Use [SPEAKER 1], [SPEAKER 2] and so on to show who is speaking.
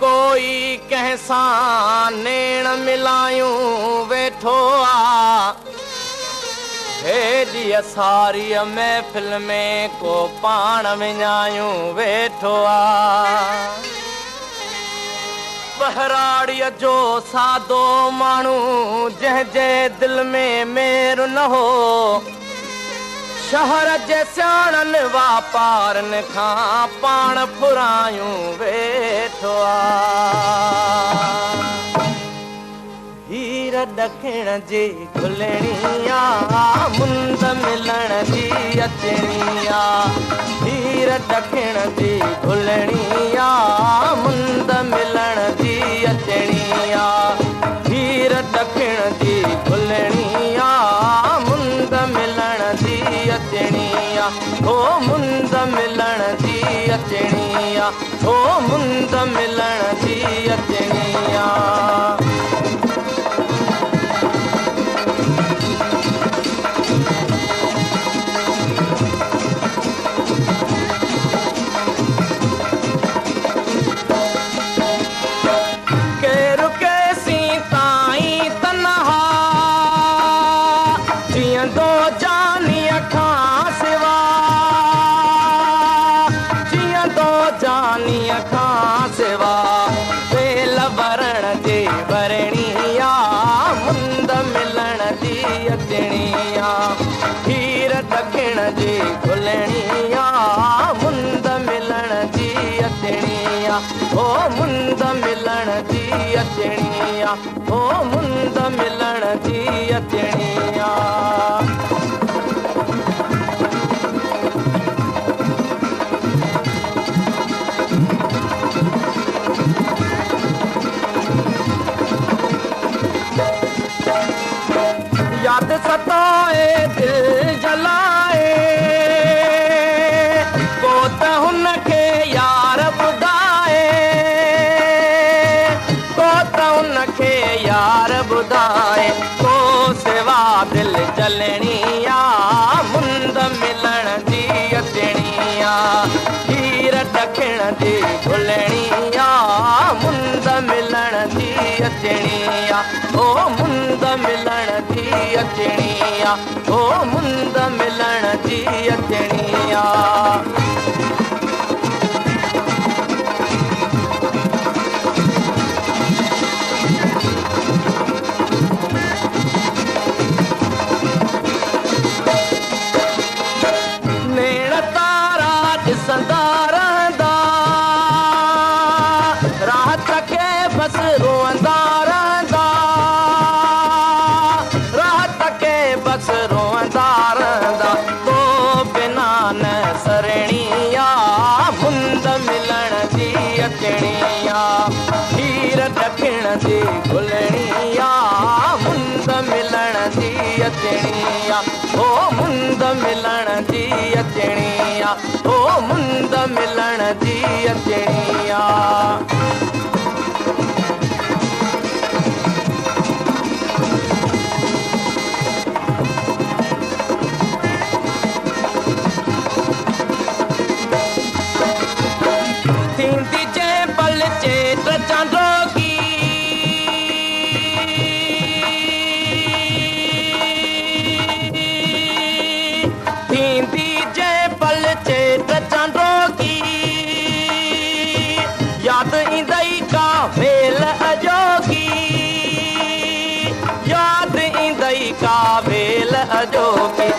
[SPEAKER 1] कोई कैसा नेण मिलायूं वेठो आ। हेॾी सारी महफ़िल में को पाण विञायूं वेठो आ। बहराड़ीअ जो सादो माण्हू जंहिंजे दिल में मेर न हो, शहर जे सियाणनि वापारनि खां पाण फुरायूं वेठो आ। हीर ॾखिण जी खुलणी आ, मुंद मिलण जी अचणी आ। हीर ॾखिण जी खुलणी आ, मुंद मिलण जी अचणी आ। हीर ॾखिण जी खुलणी आ, मुंद मिलण जी अचणी आ। हो मुंद मिलण जी अचणी आ। हो मुंद मिलण जी अचणी आ। हीर ॾखिण जी खुलणी आ, मुंद मिलण जी अचणी आ। हो मुंद मिलण जी अचणी आ। हो मुंद मिलण जी अचणी आ। याद सताए दिल जलाए, को त हुनखे यार ॿुधाए, को त हुनखे यार ॿुधाए। को सिवा दिल जलणी आ, मुंद मिलण जी अचणी आ। हीर ॾखिण जी खुलणी आ, मुंद मिलण जी अचणी आ। ओ मुंद मिलण जी अचणी आ। ओ मुंद मिलण जी अचणी आ। नेण तारा ॾिसंदा रहंदा, राहत खे बसि रोअंदा रहंदा। राहत खे बसि रोअंदा रहंदा। तो बिना न सरणी आ, मुंद मिलण जी अचणी आ। हीर ॾखिण जी खुलणी आ, मुंद मिलण जी अचणी आ। ओ मुंद मिलण जी अचणी आ। ओ मुंद मिलण जी अचणी आ। थींदी जंहिं पल चेत चांदोगी, थींदी जंहिं पल चेत चांदोगी। याद ईंदई का वेल अजोगी, याद ईंदई का वेल अजोगी।